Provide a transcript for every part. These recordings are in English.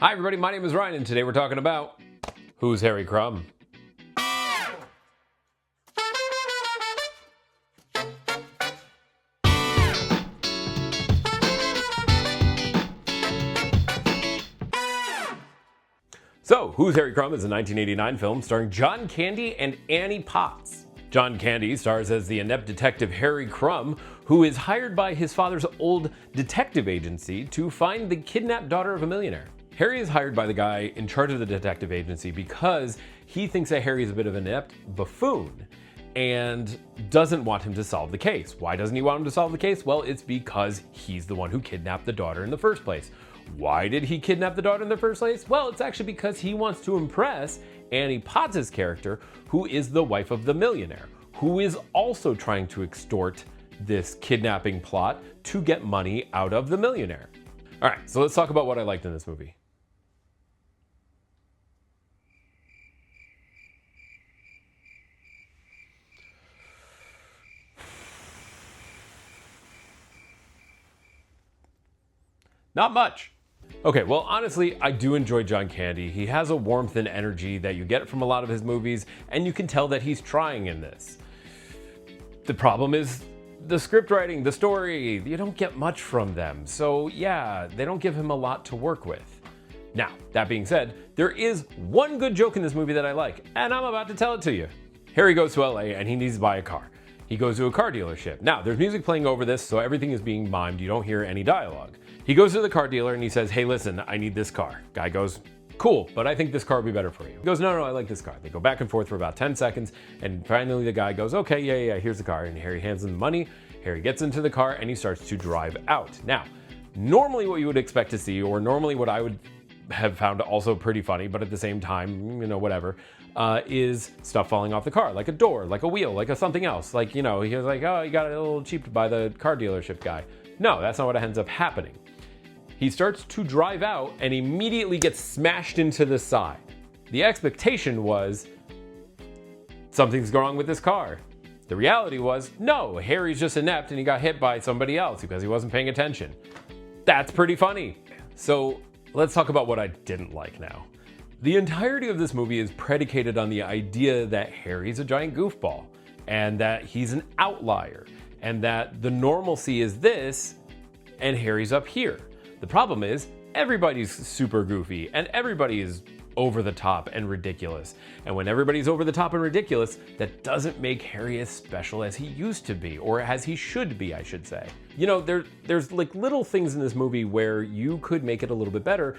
Hi everybody, my name is Ryan and today we're talking about Who's Harry Crumb? So, Who's Harry Crumb is a 1989 film starring John Candy and Annie Potts. John Candy stars as the inept detective Harry Crumb, who is hired by his father's old detective agency to find the kidnapped daughter of a millionaire. Harry is hired by the guy in charge of the detective agency because he thinks that Harry is a bit of an inept buffoon and doesn't want him to solve the case. Why doesn't he want him to solve the case? Well, it's because he's the one who kidnapped the daughter in the first place. Why did he kidnap the daughter in the first place? Well, it's actually because he wants to impress Annie Potts' character, who is the wife of the millionaire, who is also trying to extort this kidnapping plot to get money out of the millionaire. All right, so let's talk about what I liked in this movie. Not much. Okay, well, honestly, I do enjoy John Candy. He has a warmth and energy that you get from a lot of his movies, and you can tell that he's trying in this. The problem is the script writing, the story, you don't get much from them. So yeah, they don't give him a lot to work with. Now, that being said, there is one good joke in this movie that I like, and I'm about to tell it to you. Harry goes to LA and he needs to buy a car. He goes to a car dealership. Now, there's music playing over this, so everything is being mimed. You don't hear any dialogue. He goes to the car dealer and he says, "Hey, listen, I need this car." Guy goes, "Cool, but I think this car would be better for you." He goes, No, I like this car." They go back and forth for about 10 seconds, and finally the guy goes, "Okay, yeah, here's the car." And Harry hands him the money. Harry gets into the car and he starts to drive out. Now, normally what you would expect to see, or normally what I would have found also pretty funny, but at the same time, whatever, is stuff falling off the car, like a door, like a wheel, like a something else. Like, he was like, "Oh, you got it a little cheap by the car dealership guy." No, that's not what ends up happening. He starts to drive out and immediately gets smashed into the side. The expectation was something's wrong with this car. The reality was, no, Harry's just inept and he got hit by somebody else because he wasn't paying attention. That's pretty funny. So let's talk about what I didn't like now. The entirety of this movie is predicated on the idea that Harry's a giant goofball and that he's an outlier and that the normalcy is this and Harry's up here. The problem is everybody's super goofy and everybody is over the top and ridiculous. And when everybody's over the top and ridiculous, that doesn't make Harry as special as he used to be, or as he should be, I should say. There's like little things in this movie where you could make it a little bit better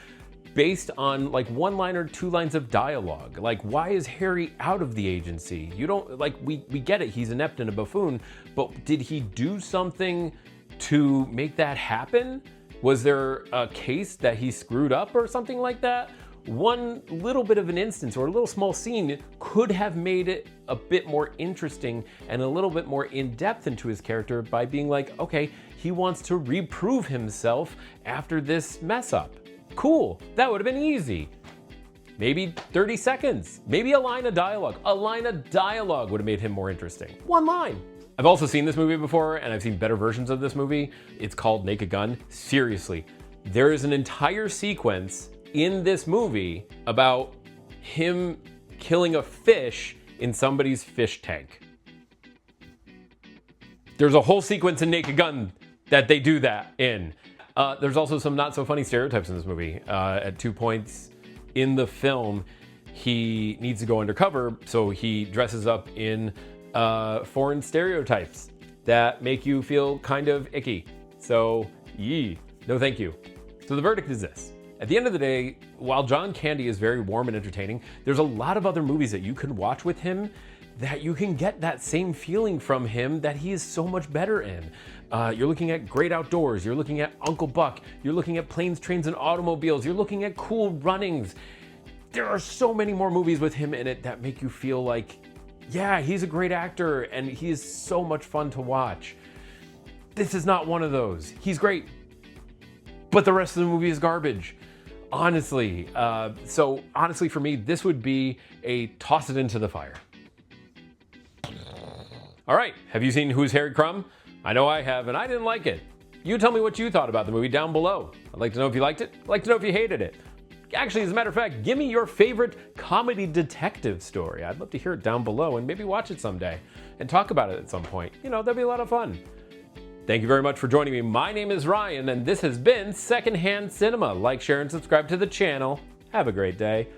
based on like one line or two lines of dialogue. Like, why is Harry out of the agency? We get it, he's inept and a buffoon, but did he do something to make that happen? Was there a case that he screwed up or something like that? One little bit of an instance or a little small scene could have made it a bit more interesting and a little bit more in-depth into his character by being like, okay, he wants to reprove himself after this mess up. Cool, that would have been easy. Maybe 30 seconds, maybe a line of dialogue. A line of dialogue would have made him more interesting. One line. I've also seen this movie before, and I've seen better versions of this movie. It's called Naked Gun. Seriously, there is an entire sequence in this movie about him killing a fish in somebody's fish tank. There's a whole sequence in Naked Gun that they do that in. There's also some not so funny stereotypes in this movie. At 2 points in the film, he needs to go undercover, so he dresses up in foreign stereotypes that make you feel kind of icky. So, no thank you. So the verdict is this. At the end of the day, while John Candy is very warm and entertaining, there's a lot of other movies that you can watch with him that you can get that same feeling from him that he is so much better in. You're looking at Great Outdoors, you're looking at Uncle Buck, you're looking at Planes, Trains, and Automobiles, you're looking at Cool Runnings. There are so many more movies with him in it that make you feel like, yeah, he's a great actor and he is so much fun to watch. This is not one of those. He's great, but the rest of the movie is garbage. Honestly. So honestly for me, this would be a toss it into the fire. All right, have you seen Who's Harry Crumb? I know I have, and I didn't like it. You tell me what you thought about the movie down below. I'd like to know if you liked it. I'd like to know if you hated it. Actually, as a matter of fact, give me your favorite comedy detective story. I'd love to hear it down below and maybe watch it someday and talk about it at some point. You know, that'd be a lot of fun. Thank you very much for joining me. My name is Ryan, and this has been Secondhand Cinema. Like, share, and subscribe to the channel. Have a great day.